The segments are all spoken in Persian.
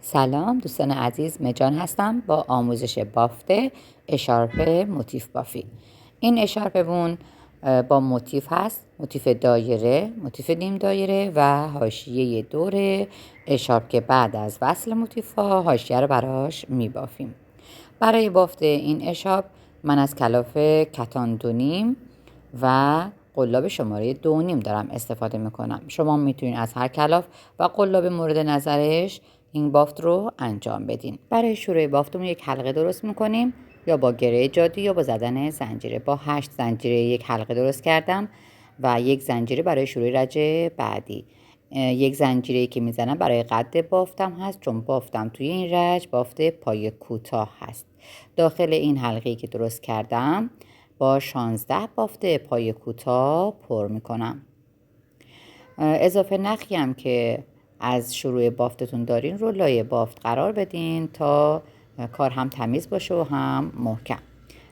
سلام دوستان عزیز، مجان هستم با آموزش بافت اشارپ موتیف بافی. این اشارپمون با موتیف هست، موتیف دایره، موتیف نیم دایره و حاشیه دور اشارپ که بعد از وصل موتیف ها حاشیه رو براش میبافیم. برای بافت این اشارپ من از کلاف کتان 2.5 و قلاب شماره 2.5 دارم استفاده میکنم. شما میتونید از هر کلاف و قلاب مورد نظرش این بافت رو انجام بدین. برای شروع بافتمون یک حلقه درست میکنیم، یا با گره جادو یا با زدن زنجیره. با 8 زنجیره یک حلقه درست کردم و یک زنجیره برای شروع رج بعدی. یک زنجیره که میزنم برای قد بافتم هست، چون بافتم توی این رج بافت پای کوتاه هست. داخل این حلقه‌ای که درست کردم با 16 بافت پای کوتاه پر میکنم. اضافه نخی هم که از شروع بافتتون دارین رو لایه بافت قرار بدین تا کار هم تمیز باشه و هم محکم.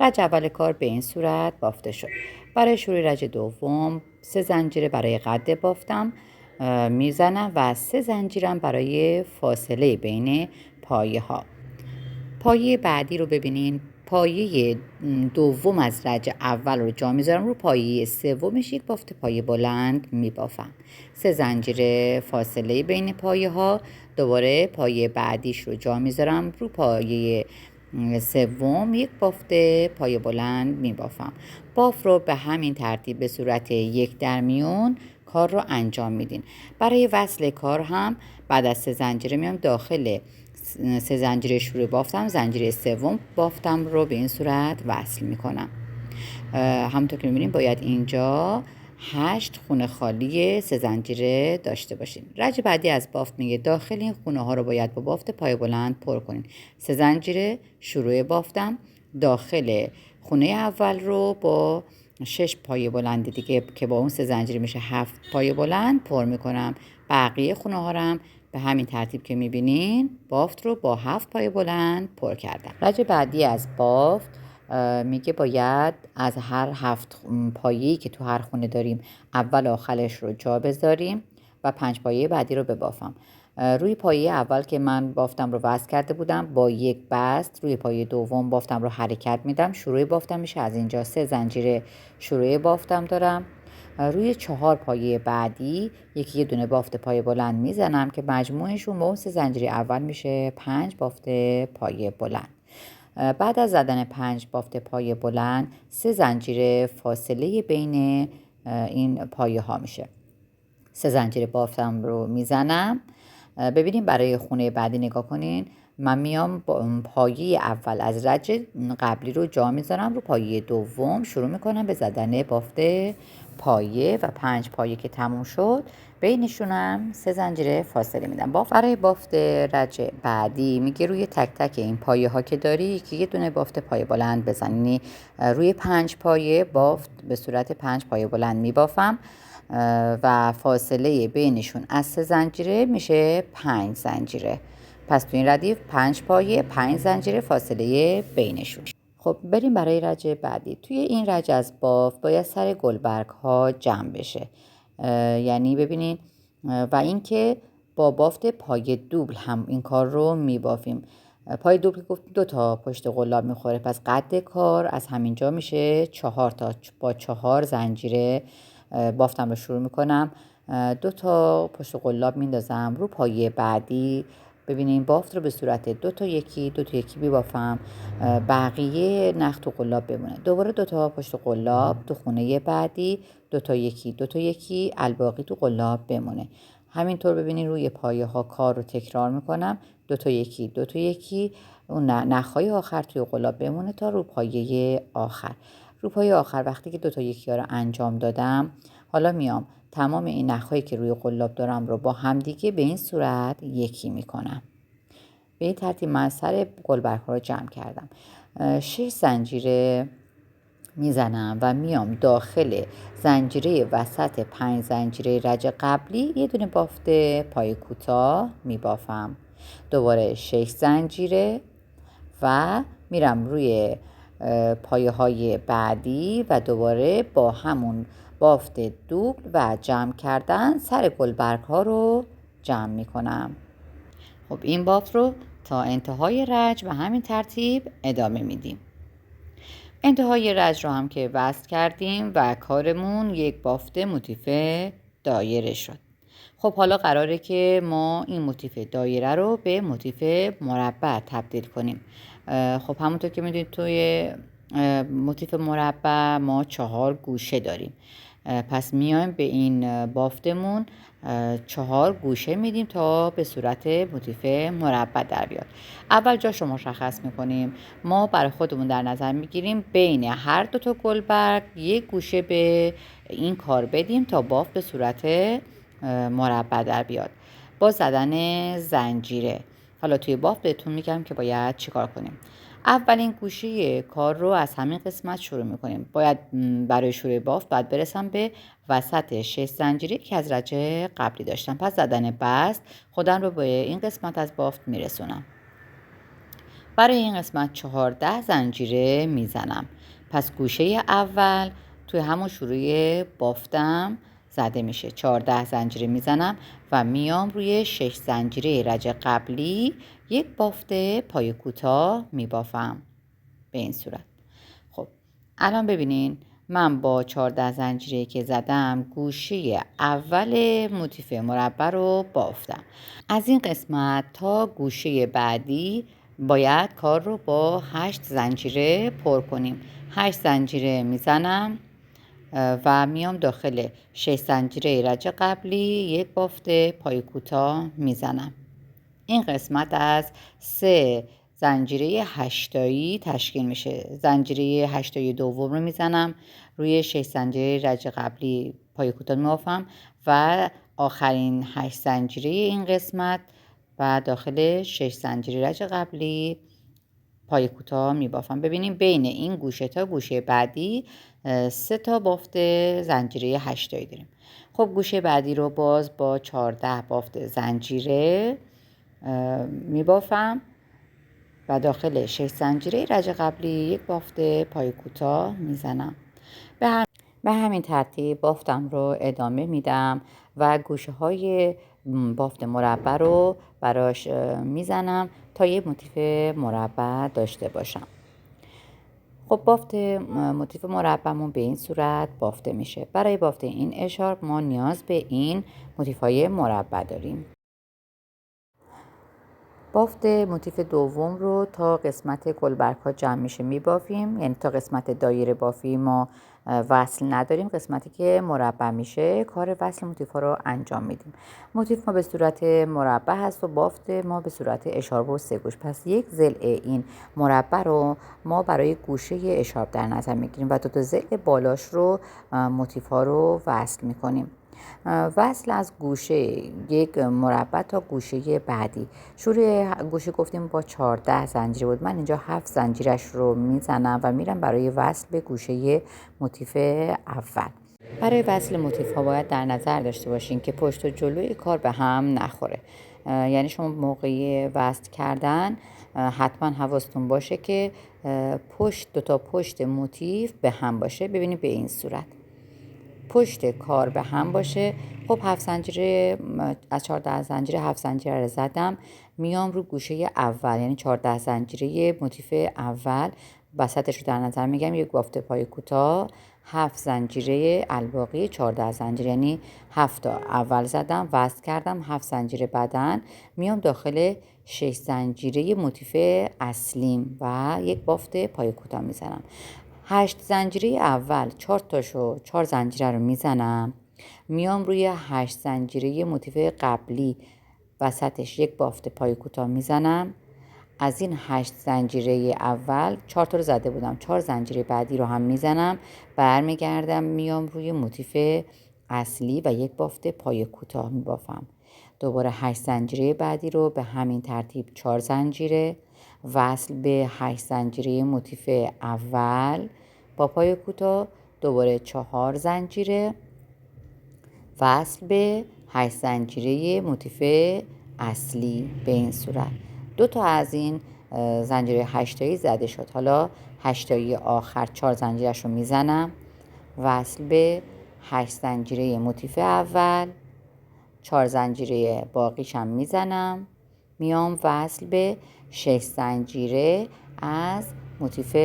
رج اول کار به این صورت بافته شد. برای شروع رج دوم 3 زنجیره برای قد بافتم میزنم و 3 زنجیرم برای فاصله بین پایه ها. پایه بعدی رو ببینین، پایه دوم از رج اول رو جا میذارم، رو پایه سومش یک بافت پایه بلند میبافم. 3 زنجیره فاصله بین پایه ها، دوباره پایه بعدیش رو جا میذارم، رو پایه سوم یک بافت پایه بلند میبافم. باف رو به همین ترتیب به صورت یک در میون کار رو انجام میدین. برای وصل کار هم بعد از 3 زنجیره میام داخل 3 زنجیره شروع بافتم، زنجیره سوم بافتم رو به این صورت وصل میکنم. همونطور که میبینیم باید اینجا 8 خونه خالی 3 زنجیره داشته باشین. رج بعدی از بافت میگه داخل این خونه ها رو باید با بافت پای بلند پر کنین. 3 زنجیره شروع بافتم، داخل خونه اول رو با 6 پای بلند دیگه که با اون 3 زنجیره میشه 7 پای بلند پر میکنم. بقیه خونه ها رو به همین ترتیب که میبینین بافت رو با 7 پای بلند پر کردم. رج بعدی از بافت میگه باید از هر 7 پایه‌ای که تو هر خونه داریم اول آخرش رو جا بذاریم و 5 پایه بعدی رو ببافم. روی پایه اول که من بافتم رو وصل کرده بودم با یک بست، روی پایه دوم بافتم رو حرکت میدم، شروع بافتم میشه از اینجا 3 زنجیره شروع بافتم دارم. روی 4 پایه بعدی یه دونه بافت پایه بلند میزنم که مجموعشون با اون 3 زنجیره اول میشه 5 بافت پایه بلند. بعد از زدن 5 بافت پایه بلند 3 زنجیره فاصله بین این پایه ها میشه. 3 زنجیره بافتم رو میزنم. ببینیم برای خونه بعدی نگاه کنین، من میام پایه اول از رج قبلی رو جا میذارم، رو پایه دوم شروع میکنم به زدن بافت پایه و 5 پایه که تموم شد بینشونم 3 زنجیره فاصله میدم. برای بافت رج بعدی میگه روی تک تک این پایه ها که داری که یه دونه بافت پایه بلند بزن، یعنی روی 5 پایه بافت به صورت 5 پایه بلند میبافم و فاصله بینشون از 3 زنجیره میشه 5 زنجیره. پس تو این ردیف 5 پایه 5 زنجیره فاصله بینشون. خب بریم برای رج بعدی. توی این رج از بافت باید سر گلبرگ ها جمع بشه، یعنی ببینید و اینکه با بافت پای دوبل هم این کار رو میبافیم. پای دوبل گفتیم 2 تا پشت قلاب میخوره، پس قد کار از همینجا میشه 4 تا. با 4 زنجیره بافتم رو شروع میکنم، 2 تا پشت قلاب میندازم رو پایه بعدی. ببینین بافت رو به صورت 2 تا یکی 2 تا یکی میبافم، بقیه نخ و قلاب بمونه. دوباره 2 تا پشت قلاب تو خونه بعدی 2 تا یکی 2 تا یکی، الباقی تو قلاب بمونه. همینطور ببینین روی پایه ها کار رو تکرار میکنم، 2 تا یکی 2 تا یکی، اون نخهای آخر توی قلاب بمونه تا رو پایه آخر. رو پایه آخر وقتی که 2 تا یکی ها رو انجام دادم، حالا میام تمام این نخهایی که روی قلاب دارم رو با همدیگه به این صورت یکی میکنم. به این ترتیب من سر گلبرگ ها رو جمع کردم. 6 زنجیره میزنم و میام داخل زنجیره وسط 5 زنجیره رج قبلی یه دونه بافت پای کوتاه میبافم. دوباره 6 زنجیره و میرم روی پایه های بعدی و دوباره با همون بافت دوبل و جمع کردن سر گلبرگ ها رو جمع میکنم. خب این بافت رو تا انتهای رج و همین ترتیب ادامه میدیم. انتهای رج رو هم که وصل کردیم و کارمون یک بافت موتیف دایره شد. خب حالا قراره که ما این موتیف دایره رو به موتیف مربع تبدیل کنیم. خب همونطور که میدونید توی موتیف مربع ما 4 گوشه داریم. پس میایم به این بافتمون 4 گوشه میدیم تا به صورت موتیف مربع در بیاد. اول جاش رو مشخص میکنیم. ما برای خودمون در نظر میگیریم بین هر دو تا گلبرگ یک گوشه به این کار بدیم تا بافت به صورت مربع در بیاد با زدن زنجیره. حالا توی بافت بهتون میگم که باید چیکار کنیم. اولین گوشه کار رو از همین قسمت شروع میکنیم. باید برای شروع بافت باید برسم به وسط 6 زنجیره که از رج قبلی داشتم. پس زدن بست خودم رو به این قسمت از بافت میرسونم. برای این قسمت 14 زنجیره میزنم. پس گوشه اول توی همون شروع بافتم زده میشه. 14 زنجیره میزنم و میام روی 6 زنجیره رج قبلی یک بافت پای کوتاه میبافم به این صورت. خب الان ببینین من با 14 زنجیره که زدم گوشه اول موتیف مربع رو بافتم. از این قسمت تا گوشه بعدی باید کار رو با 8 زنجیره پر کنیم. 8 زنجیره میزنم و میام داخل 6 زنجیره رج قبلی یک بافت پای کوتاه میزنم. این قسمت از 3 زنجیره 8 تایی تشکیل میشه. زنجیره 8 تایی دوم رو میزنم روی 6 زنجیره رج قبلی پای کوتاه میبافم و آخرین 8 زنجیره این قسمت و داخل 6 زنجیره رج قبلی پای کوتاه میبافم. ببینیم بین این گوشه تا گوشه بعدی 3 تا بافت زنجیره 8 تایی داریم. خب گوشه بعدی رو باز با 14 بافت زنجیره میبافم و داخل 6 زنجیره رج قبلی یک بافت پای کوتاه میزنم. به همین ترتیب بافتم رو ادامه میدم و گوشه های بافت مربع رو براش میزنم تا یه موتیف مربع داشته باشم. خب بافت موتیف مربعمون به این صورت بافته میشه. برای بافت این اشارپ ما نیاز به این موتیف های مربع داریم. بافت موتیف دوم رو تا قسمت گلبرگ ها جمع میشه میبافیم، یعنی تا قسمت دایره بافی ما وصل نداریم. قسمتی که مربع میشه کار وصل موتیف ها رو انجام میدیم. موتیف ما به صورت مربع هست و بافت ما به صورت اشارپ و 3 گوش. پس یک ضلع این مربع رو ما برای گوشه اشارپ در نظر میگیریم و 2 تا ضلع بالاش رو موتیف ها رو وصل میکنیم. وصل از گوشه یک مربع تا گوشه بعدی. شروع گوشه گفتیم با 14 زنجیره بود. من اینجا 7 زنجیرش رو میزنم و میرم برای وصل به گوشه موتیف اول. برای وصل موتیف ها باید در نظر داشته باشین که پشت و جلوی کار به هم نخوره. یعنی شما موقع وصل کردن حتما حواستون باشه که پشت 2 تا پشت موتیف به هم باشه. ببینید به این صورت پشت کار به هم باشه. خب 7 زنجیره از 14 زنجیره 7 زنجیره رو زدم. میام رو گوشه اول، یعنی 14 زنجیره موتیف اول وسطش رو در نظر میگم یک بافت پای کوتاه، 7 زنجیره الباقی 14 زنجیره، یعنی 7 تا اول زدم وصل کردم، 7 زنجیره بعدن میام داخل 6 زنجیره موتیف اصلیم و یک بافت پای کوتاه میزنم. 8 زنجیره اول 4 زنجیره رو میزنم، میام روی 8 زنجیره موتیف قبلی وسطش یک بافت پای کوتاه میزنم. از این 8 زنجیره اول 4 تا رو زده بودم، 4 زنجیره بعدی رو هم میزنم، برمیگردم میام روی موتیف اصلی و یک بافت پای کوتاه میبافم. دوباره 8 زنجیره بعدی رو به همین ترتیب 4 زنجیره وصل به 8 زنجیره موتیف اول با پای کوتاه، دوباره 4 زنجیره وصل به 8 زنجیره موتیف اصلی به این صورت. 2 تا از این زنجیره 8 تایی زده شد. حالا 8 تایی آخر 4 زنجیرش رو میزنم وصل به 8 زنجیره موتیف اول، 4 زنجیره باقیش هم میزنم میام وصل به 6 زنجیره از موتیف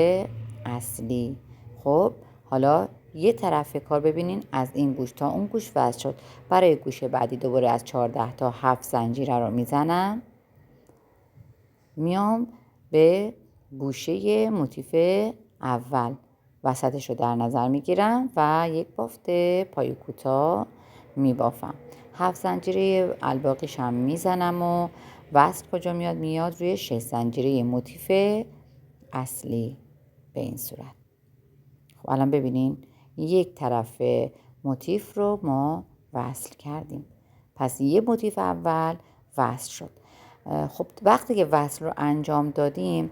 اصلی. خب حالا یه طرف کار ببینین از این گوش تا اون گوش وصل شد. برای گوش بعدی دوباره از 14 تا 7 زنجیره رو میزنم، میام به گوشه موتیف اول وسطش رو در نظر میگیرم و یک بافت پای کوتاه میبافم. 7 زنجیره الباقیش هم میزنم و وصل کجا میاد روی 6 زنجیره موتیف اصلی به این صورت. خب الان ببینین یک طرف موتیف رو ما وصل کردیم. پس یه موتیف اول وصل شد. خب وقتی که وصل رو انجام دادیم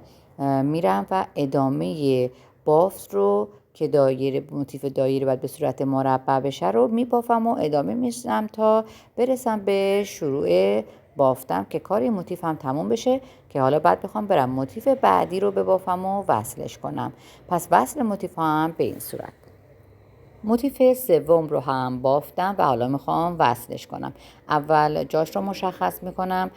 میرم و ادامه بافت رو که موتیف دایره باید به صورت مربع بشه رو میبافم و ادامه میشم تا برسم به شروع بافتم که کار این موتیف هم تموم بشه که حالا بعد بخوام برم موتیف بعدی رو ببافم و وصلش کنم. پس وصل موتیف هم به این صورت. موتیف سوم رو هم بافتم و حالا میخوام وصلش کنم. اول جاش رو مشخص میکنم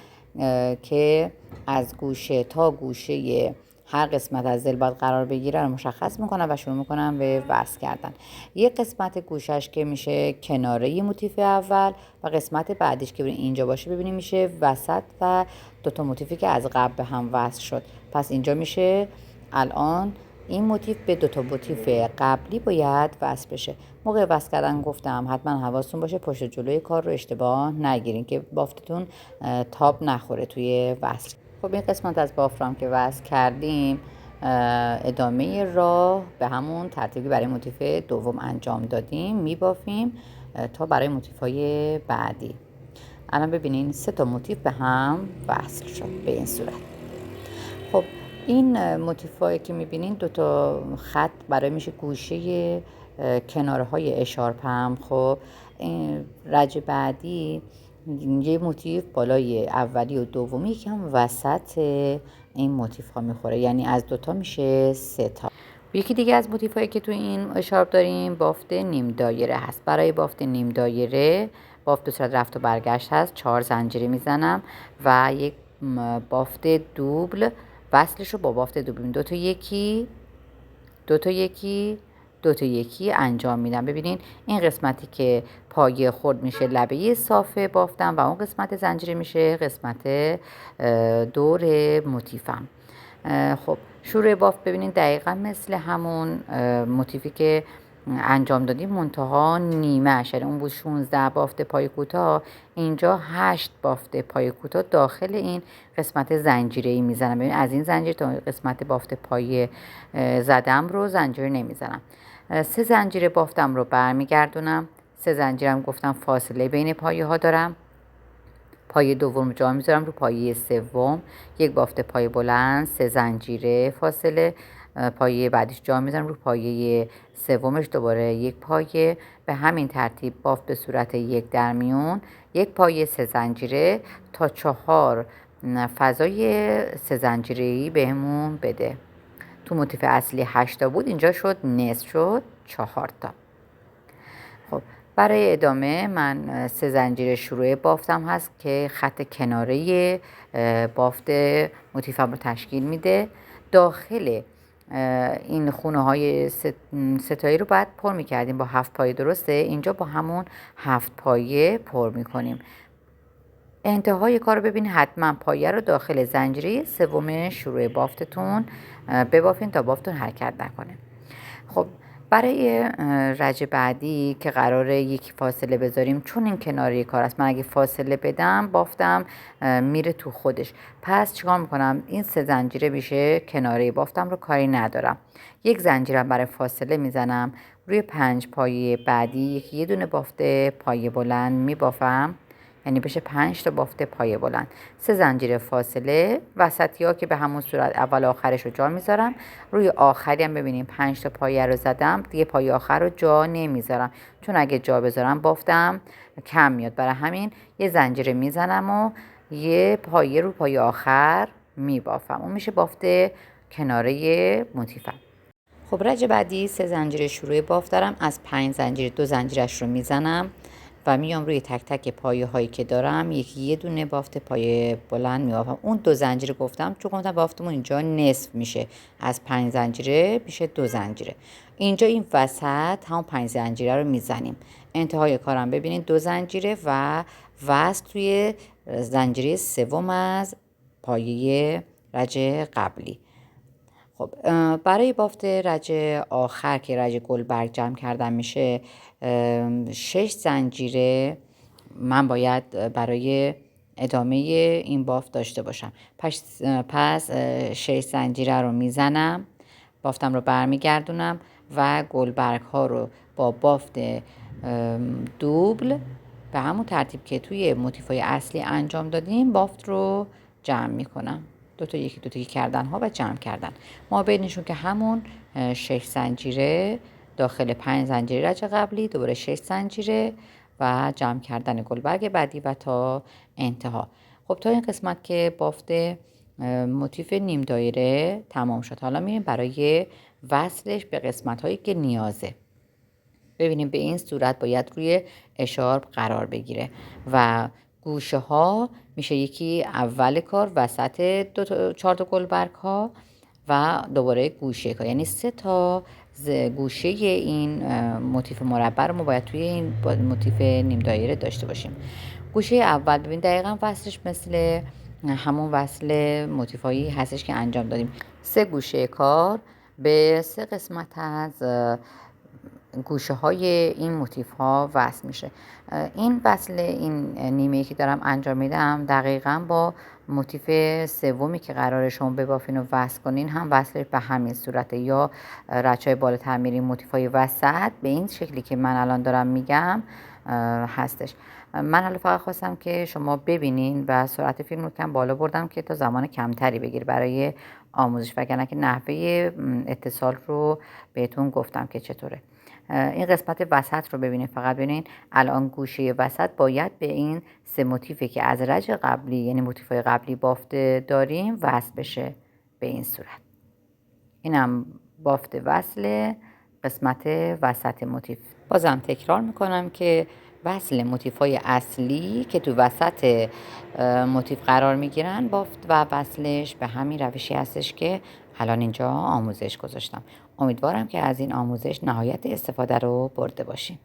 که از گوشه تا گوشه هر قسمت از دل باید قرار بگیره رو مشخص میکنم و شروع میکنم به وصل کردن. یک قسمت گوشش که میشه کناره موتیف اول و قسمت بعدیش که اینجا باشه ببینیم میشه وسط و دوتا موتیفی که از قبل به هم وصل شد. پس اینجا میشه الان این موتیف به دوتا موتیف قبلی باید وصل بشه. موقع وصل کردن گفتم حتما حواستون باشه پشت جلوی کار رو اشتباه نگیرین که بافتتون تاب نخوره توی وصل. خب این قسمت از بافت رو هم که وصل کردیم ادامه راه به همون ترتیبی برای موتیف دوم انجام دادیم میبافیم تا برای موتیف های بعدی. الان ببینین 3 تا موتیف به هم وصل شد به این صورت. خب این موتیف هایی که میبینین 2 تا خط برای میشه گوشه کناره های اشارپ هم. خب رج بعدی یه موتیف بالای اولی و دومی که هم وسط این موتیف ها میخوره، یعنی از 2 تا میشه 3 تا. یکی دیگه از موتیف هایی که تو این اشارپ داریم بافت نیم دایره هست. برای بافت نیم دایره بافت به صورت رفت و برگشت هست. 4 زنجیره میزنم و یک بافت دوبل وصلش رو با بافت دوبل 2 تا یکی 2 تا یکی 2 تا یکی انجام میدم. ببینین این قسمتی که پایه خرد میشه لبه صافه بافتم و اون قسمت زنجیره میشه قسمت دور موتیفم. خب شروع بافت ببینین دقیقا مثل همون موتیفی که انجام دادیم منتها نیمه یعنی اون بود 16 بافت پای کوتاه، اینجا 8 بافت پای کوتاه داخل این قسمت زنجیره‌ای میزنم. ببین از این زنجیر تا قسمت بافت پای زدم رو زنجیر نمیزنم. 3 زنجیره بافتم رو برمیگردونم. 3 زنجیرم گفتم فاصله بین پایه ها دارم. پایه دوم جا میذارم رو پایه سوم، یک بافت پایه بلند 3 زنجیره فاصله. پایه بعدیش جا میذارم رو پایه سومش دوباره یک پایه. به همین ترتیب بافت به صورت یک در میون، یک پایه 3 زنجیره تا 4 فضای 3 زنجیره‌ای بهمون بده. تو موتیف اصلی 8 تا بود، اینجا شد نصف، شد 4 تا. خب برای ادامه من 3 زنجیره شروع بافتم هست که خط کناره بافت موتیفم رو تشکیل میده. داخل این خونه های ستایی رو باید پر میکردیم با 7 پایه، درسته؟ اینجا با همون 7 پایه پر میکنیم. انتهای کار رو ببینید حتما پایه رو داخل زنجیره سوم شروع بافتتون ببافین تا بافتتون حرکت نکنه. خب برای رج بعدی که قراره یک فاصله بذاریم، چون این کناره کار است، من اگه فاصله بدم بافتم میره تو خودش. پس چیکار میکنم؟ این 3 زنجیره میشه کناره بافتم رو کاری ندارم. یک زنجیرم برای فاصله میزنم روی 5 پایه بعدی یه دونه بافت پایه بلند میبافم، یعنی بشه 5 تا بافت پایه بلند. 3 زنجیره فاصله وسطی ها که به همون صورت اول آخرش رو جا میذارم. روی آخری هم ببینیم 5 تا پایه رو زدم، دیگه پایه آخر رو جا نمیذارم، چون اگه جا بذارم بافتم کم میاد. برای همین یه زنجیره میزنم و یه پایه رو پایه آخر میبافم. اون میشه بافت کناره موتیفم. خب رج بعدی 3 زنجیره شروع بافت دارم. از 5 زنجیره 2 زنجیرش رو میزنم، و میام روی تک تک پایه هایی که دارم یه دونه بافت پایه بلند میبافم. اون 2 زنجیره گفتم چون گفتم بافتمون اینجا نصف میشه، از 5 زنجیره میشه 2 زنجیره. اینجا این وسط همون 5 زنجیره رو میزنیم. انتهای کارم ببینید 2 زنجیره و وصل توی زنجیره سوم از پایه رج قبلی. خب برای بافت رج آخر که رج گلبرگ جمع کردن میشه 6 زنجیره من باید برای ادامه این بافت داشته باشم. پس 6 زنجیره رو میزنم، بافتم رو برمیگردونم و گلبرگ ها رو با بافت دوبل به همون ترتیب که توی موتیفای اصلی انجام دادیم بافت رو جمع میکنم. یکی دو تا کردن ها و جمع کردن ما بینشون که همون 6 زنجیره داخل 5 زنجیره رج قبلی، دوباره 6 زنجیره و جمع کردن گلبرگ بعدی و تا انتها. خب تا این قسمت که بافت موتیف نیم دایره تمام شد. حالا میریم برای وصلش به قسمت هایی که نیازه. ببینیم به این صورت باید روی اشارپ قرار بگیره و گوشه ها میشه یکی اول کار، وسط 4 تا گلبرگ ها و دوباره گوشه کار، یعنی 3 تا گوشه این موتیف مربع رو ما باید توی این موتیف نیم دایره داشته باشیم. گوشه اول ببین دقیقا وصلش مثل همون وصل موتیف هایی هستش که انجام دادیم. 3 گوشه کار به 3 قسمت از گوشه های این موتیف ها وصل میشه. این وصل این نیمه که دارم انجام میدم دقیقا با موتیف سومی که قراره شما ببافین و وصل کنین هم وصلش به همین صورته، یا رچای بالاتر میریم موتیف های وسط به این شکلی که من الان دارم میگم هستش. من حالا فقط خواستم که شما ببینین و سرعت فیلم رو کم بالا بردم که تا زمان کمتری بگیر برای آموزش، وگرنه که نحوه اتصال رو بهتون گفتم که چطوره. این قسمت وسط رو ببینید، فقط ببینید الان گوشه وسط باید به این 3 موتیفی که از رج قبلی یعنی موتیفای قبلی بافته داریم وصل بشه به این صورت. اینم بافت وصل قسمت وسط موتیف. بازم تکرار میکنم که وصل موتیفای اصلی که تو وسط موتیف قرار میگیرن بافت و وصلش به همین روشی هستش که الان اینجا آموزش گذاشتم. امیدوارم که از این آموزش نهایت استفاده رو برده باشین.